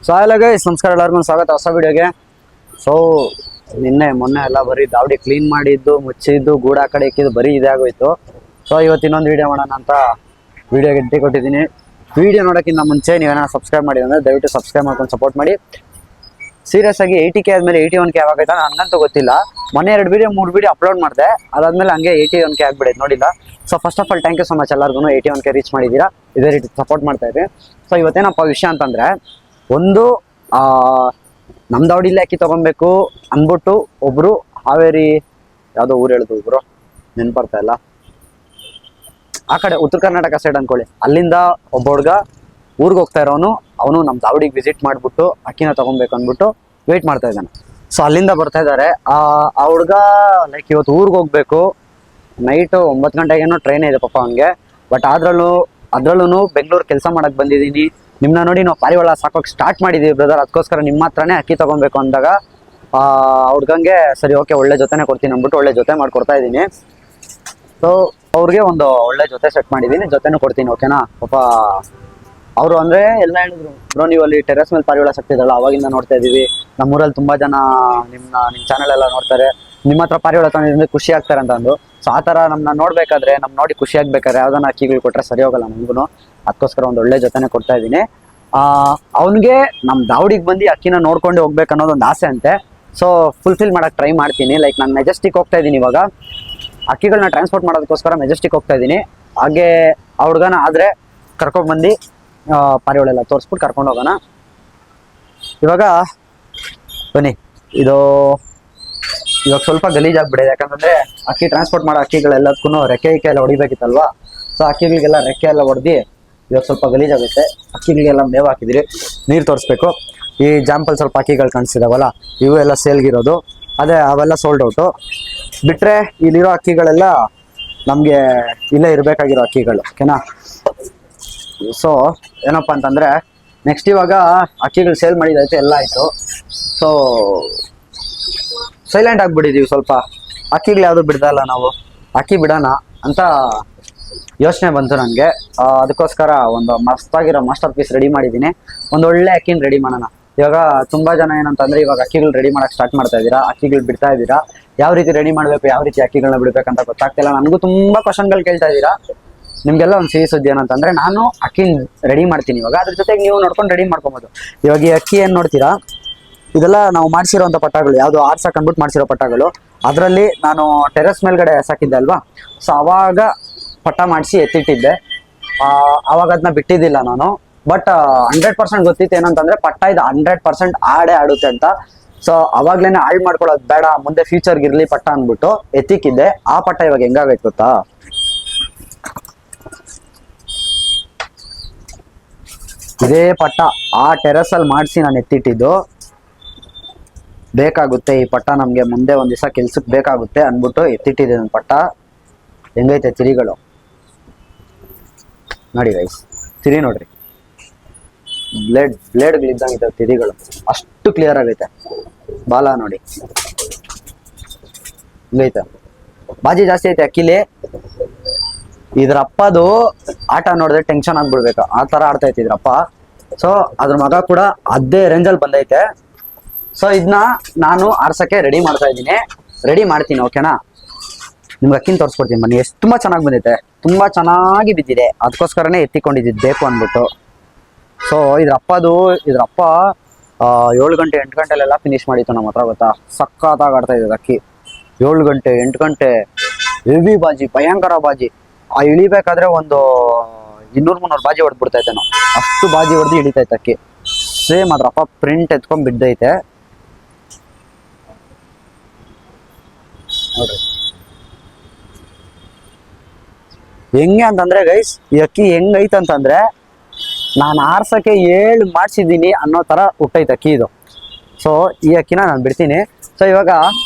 So hello guys, ನಮಸ್ಕಾರ, ಎಲ್ಲರಿಗೂ ಸ್ವಾಗತ ಹೊಸ ವಿಡಿಯೋಗೆ. ಸೊ ನಿನ್ನೆ ಮೊನ್ನೆ ಎಲ್ಲ ಬರೀ ದಾವಡಿ ಕ್ಲೀನ್ ಮಾಡಿದ್ದು, ಮುಚ್ಚಿದ್ದು, ಗೂಡ ಆ ಕಡೆ ಇಕ್ಕಿದ್ದು ಬರೀ ಇದೇ ಆಗೋಯ್ತು. ಸೊ ಇವತ್ತು ಇನ್ನೊಂದು ವಿಡಿಯೋ ಮಾಡೋಣ ಅಂತ ವಿಡಿಯೋಗೆ ಎಂಟ್ರಿ ಕೊಟ್ಟಿದ್ದೀನಿ. ವಿಡಿಯೋ ನೋಡೋಕ್ಕಿಂತ ಮುಂಚೆ ನೀವೇನಾದ್ರು ಸಬ್ಸ್ಕ್ರೈಬ್ ಮಾಡಿ ಅಂದರೆ ದಯವಿಟ್ಟು ಸಬ್ಸ್ಕ್ರೈಬ್ ಮಾಡ್ಕೊಂಡು ಸಪೋರ್ಟ್ ಮಾಡಿ. ಸೀರಿಯಸ್ ಆಗಿ 80K ಆದಮೇಲೆ 81K ಯಾವಾಗೈತಾ ನನಗಂತೂ ಗೊತ್ತಿಲ್ಲ. ಮೊನ್ನೆ 2 ವಿಡಿಯೋ 3 ವಿಡಿಯೋ ಅಪ್ಲೋಡ್ ಮಾಡಿದೆ, ಅದಾದ್ಮೇಲೆ ಹಂಗೆ 81K ಆಗ್ಬಿಡೈತೆ ನೋಡಿಲ್ಲ. So first of all thank you so much ಎಲ್ಲರಿಗೂ 81K ರೀಚ್ ಮಾಡಿದ್ದೀರಾ. ಇದೇ ರೀತಿ ಸಪೋರ್ಟ್ ಮಾಡ್ತಾ ಇದ್ರಿ. ಸೊ ಇವತ್ತೇನಪ್ಪ ವಿಷಯ ಅಂತಂದರೆ, ಒಂದು ನಮ್ಮ ದಾವಡಿಲ್ಲೇ ಅಕ್ಕಿ ತೊಗೊಬೇಕು ಅಂದ್ಬಿಟ್ಟು ಒಬ್ಬರು ಹಾವೇರಿ ಯಾವುದೋ ಊರು ಹೇಳಿದ್ರು, ಒಬ್ಬರು ನೆನ್ಪರ್ತಾ ಇಲ್ಲ, ಆ ಕಡೆ ಉತ್ತರ ಕರ್ನಾಟಕ ಸೈಡ್ ಅಂದ್ಕೊಳ್ಳಿ, ಅಲ್ಲಿಂದ ಒಬ್ಬ ಹುಡುಗ ಊರಿಗೆ ಹೋಗ್ತಾ ಇರೋನು, ಅವನು ನಮ್ಮ ದಾವಡಿಗೆ ವಿಸಿಟ್ ಮಾಡಿಬಿಟ್ಟು ಅಕ್ಕಿನ ತೊಗೊಬೇಕು ಅಂದ್ಬಿಟ್ಟು ವೆಯ್ಟ್ ಮಾಡ್ತಾ ಇದ್ದಾನೆ. ಸೊ ಅಲ್ಲಿಂದ ಬರ್ತಾ ಇದ್ದಾರೆ. ಆ ಹುಡುಗ ಲೈಕ್ ಇವತ್ತು ಊರಿಗೆ ಹೋಗ್ಬೇಕು, ನೈಟು 9 ಗಂಟೆಗೇನೋ ಟ್ರೈನ್ ಇದೆ ಪಾಪ ಅವನಿಗೆ. ಬಟ್ ಅದ್ರಲ್ಲೂ ಬೆಂಗಳೂರು ಕೆಲಸ ಮಾಡಕ್ಕೆ ಬಂದಿದ್ದೀನಿ. ನಿಮ್ಮನ್ನ ನೋಡಿ ನಾವು ಪಾರಿವಾಳ ಸಾಕೋಕೆ ಸ್ಟಾರ್ಟ್ ಮಾಡಿದ್ದೀವಿ ಬ್ರದರ್, ಅದಕ್ಕೋಸ್ಕರ ನಿಮ್ಮ ಹತ್ರನೇ ಅಕ್ಕಿ ತೊಗೊಬೇಕು ಅಂದಾಗ ಹುಡ್ಗಂಗೆ ಸರಿ ಓಕೆ ಒಳ್ಳೆ ಜೊತೆನೇ ಕೊಡ್ತೀನಿ ಅಂದ್ಬಿಟ್ಟು ಒಳ್ಳೆ ಜೊತೆ ಮಾಡಿಕೊಡ್ತಾ ಇದ್ದೀನಿ. ಸೊ ಅವ್ರಿಗೆ ಒಂದು ಒಳ್ಳೆ ಜೊತೆ ಸೆಟ್ ಮಾಡಿದ್ದೀನಿ, ಜೊತೆನೂ ಕೊಡ್ತೀನಿ ಓಕೆನಾ. ಪಾಪ ಅವರು ಅಂದರೆ ಎಲ್ಲ ಹೇಳಿದ್ರು, ಬ್ರೋ ನೀವು ಅಲ್ಲಿ ಟೆರೆಸ್ ಮೇಲೆ ಪಾರಿವಾಳ ಸಾಕ್ತಿದ್ದಲ್ಲ ಅವಾಗಿಂದ ನೋಡ್ತಾ ಇದ್ದೀವಿ, ನಮ್ಮೂರಲ್ಲಿ ತುಂಬ ಜನ ನಿಮ್ಮ ಚಾನಲ್ ಎಲ್ಲ ನೋಡ್ತಾರೆ, ನಿಮ್ಮ ಹತ್ರ ಪಾರಿವಾಳ ತಂದಿದ್ರೆ ಖುಷಿ ಆಗ್ತಾರೆ ಅಂತ ಅಂದು. ಸೊ ಆ ಥರ ನಮ್ಮನ್ನ ನೋಡಬೇಕಾದ್ರೆ, ನೋಡಿ ಖುಷಿ ಆಗ್ಬೇಕಾದ್ರೆ ಯಾವ್ದಾನ ಅಕ್ಕಿಗಳು ಕೊಟ್ಟರೆ ಸರಿ ಹೋಗಲ್ಲ ನಮಗೂ. ಅದಕ್ಕೋಸ್ಕರ ಒಂದು ಒಳ್ಳೆ ಜೊತೆನೇ ಕೊಡ್ತಾ ಇದ್ದೀನಿ. ಅವನಿಗೆ ನಮ್ಮ ದಾವಡಿಗೆ ಬಂದು ಅಕ್ಕಿನ ನೋಡ್ಕೊಂಡು ಹೋಗ್ಬೇಕು ಅನ್ನೋದೊಂದು ಆಸೆ ಅಂತೆ. ಸೊ ಫುಲ್ಫಿಲ್ ಮಾಡೋಕ್ಕೆ ಟ್ರೈ ಮಾಡ್ತೀನಿ. ಲೈಕ್ ನಾನು ಮೆಜೆಸ್ಟಿಕ್ ಹೋಗ್ತಾ ಇದ್ದೀನಿ ಇವಾಗ, ಅಕ್ಕಿಗಳನ್ನ ಟ್ರಾನ್ಸ್ಪೋರ್ಟ್ ಮಾಡೋದಕ್ಕೋಸ್ಕರ ಮೆಜೆಸ್ಟಿಕ್ ಹೋಗ್ತಾ ಇದ್ದೀನಿ. ಹಾಗೆ ಆ ಹುಡುಗನ ಆದರೆ ಕರ್ಕೊಂಡ್ಬಂದು ಪಾರಿವಾಳೆಲ್ಲ ತೋರಿಸ್ಬಿಟ್ಟು ಕರ್ಕೊಂಡು ಹೋಗೋಣ. ಇವಾಗ ಬನ್ನಿ, ಇವಾಗ ಸ್ವಲ್ಪ ಗಲೀಜಾಗ್ಬಿಡಿದೆ, ಯಾಕಂತಂದರೆ ಅಕ್ಕಿ ಟ್ರಾನ್ಸ್ಪೋರ್ಟ್ ಮಾಡೋ ಅಕ್ಕಿಗಳೆಲ್ಲದಕ್ಕೂ ರೆಕ್ಕೆ ಎಲ್ಲ ಹೊಡಿಬೇಕಿತ್ತಲ್ವಾ. ಸೊ ಅಕ್ಕಿಗಳಿಗೆಲ್ಲ ರೆಕ್ಕೆ ಎಲ್ಲ ಹೊಡೆದು ಇವಾಗ ಸ್ವಲ್ಪ ಗಲೀಜಾಗುತ್ತೆ. ಅಕ್ಕಿಗಳಿಗೆಲ್ಲ ಮೇವು ಹಾಕಿದಿರಿ, ನೀರು ತೋರಿಸ್ಬೇಕು. ಈ ಜಾಂಪಲ್ ಸ್ವಲ್ಪ ಅಕ್ಕಿಗಳು ಕಾಣಿಸ್ತಿದಾವಲ್ಲ, ಇವು ಎಲ್ಲ ಸೇಲ್ಗಿರೋದು, ಅವೆಲ್ಲ ಸೋಲ್ಡ್ ಔಟು. ಬಿಟ್ಟರೆ ಇಲ್ಲಿರೋ ಅಕ್ಕಿಗಳೆಲ್ಲ ನಮಗೆ ಇಲ್ಲೇ ಇರಬೇಕಾಗಿರೋ ಅಕ್ಕಿಗಳು ಓಕೆನಾ. ಸೊ ಏನಪ್ಪ ಅಂತಂದರೆ ನೆಕ್ಸ್ಟ್ ಇವಾಗ ಅಕ್ಕಿಗಳು ಸೇಲ್ ಮಾಡಿದೈತೆ, ಎಲ್ಲ ಆಯಿತು. ಸೊ ಸೈಲೆಂಟ್ ಆಗಿಬಿಟ್ಟಿದ್ದೀವಿ ಸ್ವಲ್ಪ, ಅಕ್ಕಿಗಳು ಯಾವುದು ಬಿಡ್ತಾ ಇಲ್ಲ ನಾವು, ಅಕ್ಕಿ ಬಿಡೋಣ ಅಂತ ಯೋಚನೆ ಬಂತು ನನಗೆ. ಅದಕ್ಕೋಸ್ಕರ ಒಂದು ಮಸ್ತಾಗಿರೋ ಮಾಸ್ಟರ್ ಪೀಸ್ ರೆಡಿ ಮಾಡಿದ್ದೀನಿ, ಒಂದು ಒಳ್ಳೆ ಅಕ್ಕಿನ ರೆಡಿ ಮಾಡೋಣ. ಇವಾಗ ತುಂಬ ಜನ ಏನಂತಂದರೆ ಇವಾಗ ಅಕ್ಕಿಗಳು ರೆಡಿ ಮಾಡೋಕ್ಕೆ ಸ್ಟಾರ್ಟ್ ಮಾಡ್ತಾ ಇದ್ದೀರಾ, ಅಕ್ಕಿಗಳು ಬಿಡ್ತಾ ಇದ್ದೀರಾ, ಯಾವ ರೀತಿ ರೆಡಿ ಮಾಡಬೇಕು, ಯಾವ ರೀತಿ ಅಕ್ಕಿಗಳನ್ನ ಬಿಡಬೇಕಂತ ಗೊತ್ತಾಗ್ತಿಲ್ಲ. ನನಗೂ ತುಂಬ ಕ್ವಶನ್ಗಳು ಕೇಳ್ತಾ ಇದ್ದೀರಾ. ನಿಮಗೆಲ್ಲ ಒಂದು ಸಿಹಿ ಸುದ್ದಿ ಏನಂತಂದರೆ, ನಾನು ಅಕ್ಕಿನ ರೆಡಿ ಮಾಡ್ತೀನಿ ಇವಾಗ, ಅದ್ರ ಜೊತೆಗೆ ನೀವು ನೋಡ್ಕೊಂಡು ರೆಡಿ ಮಾಡ್ಕೊಬೋದು. ಇವಾಗ ಈ ಅಕ್ಕಿ ಏನು ನೋಡ್ತೀರಾ, ಇದೆಲ್ಲ ನಾವು ಮಾಡಿಸಿರೋಂಥ ಪಟ್ಟಗಳು, ಯಾವುದು ಆರ್ಸಕ್ಕೆ ಅಂದ್ಬಿಟ್ಟು ಮಾಡಿಸಿರೋ ಪಟ್ಟಗಳು. ಅದರಲ್ಲಿ ನಾನು ಟೆರೆಸ್ ಮೇಲ್ಗಡೆ ಸಾಕಿದ್ದೆ ಅಲ್ವಾ, ಸೊ ಅವಾಗ ಪಟ್ಟ ಮಾಡಿಸಿ ಎತ್ತಿಟ್ಟಿದ್ದೆ. ಆವಾಗ ಅದನ್ನ ಬಿಟ್ಟಿದ್ದಿಲ್ಲ ನಾನು. ಬಟ್ 100% ಗೊತ್ತಿತ್ತು ಏನಂತಂದರೆ ಪಟ್ಟ ಇದು 100% ಆಡೇ ಆಡುತ್ತೆ ಅಂತ. ಸೊ ಅವಾಗ್ಲೇನೆ ಹಾಳು ಮಾಡ್ಕೊಳ್ಳೋದು ಬೇಡ, ಮುಂದೆ ಫ್ಯೂಚರ್ಗೆ ಇರಲಿ ಪಟ್ಟ ಅಂದ್ಬಿಟ್ಟು ಎತ್ತಿಕ್ಕಿದ್ದೆ. ಆ ಪಟ್ಟ ಇವಾಗ ಹೆಂಗಾಗೈತೆ ಗೊತ್ತಾ, ಇದೇ ಪಟ್ಟ ಆ ಟೆರೆಸಲ್ಲಿ ಮಾಡಿಸಿ ನಾನು ಎತ್ತಿಟ್ಟಿದ್ದು. ಬೇಕಾಗುತ್ತೆ ಈ ಪಟ್ಟ ನಮಗೆ, ಮುಂದೆ ಒಂದು ದಿವಸ ಕೆಲ್ಸಕ್ಕೆ ಬೇಕಾಗುತ್ತೆ ಅಂದ್ಬಿಟ್ಟು ಎತ್ತಿಟ್ಟಿದ್ದೆ ನನ್ನ ಪಟ್ಟ. ಹೆಂಗೈತೆ ತಿರಿಗಳು ನೋಡಿ ಗೈಸ್, ತಿರಿ ನೋಡ್ರಿ, ಬ್ಲೇಡ್ಗಳಿದ್ದಂಗೆ ತಿರಿಗಳು, ಅಷ್ಟು ಕ್ಲಿಯರ್ ಆಗೈತೆ. ಬಾಲ ನೋಡಿ ಹಿಂಗೈತೆ, ಬಾಜಿ ಜಾಸ್ತಿ ಐತೆ ಅಕ್ಕಿಲಿ. ಇದ್ರ ಅಪ್ಪದು ಆಟ ನೋಡಿದ್ರೆ ಟೆನ್ಷನ್ ಆಗ್ಬಿಡ್ಬೇಕು, ಆ ಥರ ಆಡ್ತಾ ಐತೆ ಇದ್ರಪ್ಪ. ಸೊ ಅದ್ರ ಮಗ ಕೂಡ ಅದೇ ರೇಂಜಲ್ಲಿ ಬಂದೈತೆ. ಸೊ ಇದನ್ನ ನಾನು ಆರ್ಸಕ್ಕೆ ರೆಡಿ ಮಾಡ್ತಾ ಇದ್ದೀನಿ, ರೆಡಿ ಮಾಡ್ತೀನಿ ಓಕೆನಾ. ನಿಮ್ಗೆ ಅಕ್ಕಿನ ತೋರಿಸ್ಕೊಡ್ತೀನಿ ಬನ್ನಿ. ಎಷ್ಟು ತುಂಬ ಚೆನ್ನಾಗಿ ಬಂದೈತೆ, ತುಂಬ ಚೆನ್ನಾಗಿ ಬಿದ್ದಿದೆ, ಅದಕ್ಕೋಸ್ಕರನೇ ಎತ್ತಿಕೊಂಡಿದ್ದು ಬೇಕು ಅಂದ್ಬಿಟ್ಟು. ಸೊ ಇದ್ರ ಅಪ್ಪ 7 ಗಂಟೆ 8 ಗಂಟೆಲೆಲ್ಲ ಫಿನಿಶ್ ಮಾಡಿತ್ತು ನಮ್ಮ ಹತ್ರ ಗೊತ್ತಾ. ಸಖತ್ತಾಗಿ ಆಡ್ತಾ ಇದ್ದೆ ಅಕ್ಕಿ. 7 ಗಂಟೆ 8 ಗಂಟೆ ಹೆವಿ ಬಾಜಿ, ಭಯಂಕರ ಬಾಜಿ. ಆ ಇಳಿಬೇಕಾದ್ರೆ ಒಂದು 200-300 ಬಾಜಿ ಹೊಡೆದ್ಬಿಡ್ತೈತೆ ನಾವು, ಅಷ್ಟು ಬಾಜಿ ಹೊಡೆದು ಇಳಿತೈತೆ ಅಕ್ಕಿ. ಸೇಮ್ ಅದ್ರಪ್ಪ ಪ್ರಿಂಟ್ ಎತ್ಕೊಂಡ್ ಬಿದ್ದೈತೆ ನೋಡ್ರಿ. ಹೆಂಗೆ ಅಂತಂದ್ರೆ ಗೈಸ್, ಈ ಅಕ್ಕಿ ಹೆಂಗೈತೆ ಅಂತಂದ್ರೆ ನಾನು ಆರ್ಸಕ್ಕೆ 7 ಮಾಡಿಸಿದ್ದೀನಿ ಅನ್ನೋ ಥರ ಹುಟ್ಟೈತೆ ಅಕ್ಕಿ ಇದು. ಸೊ ಈ ಅಕ್ಕಿನ ನಾನು ಬಿಡ್ತೀನಿ. ಸೊ ಇವಾಗ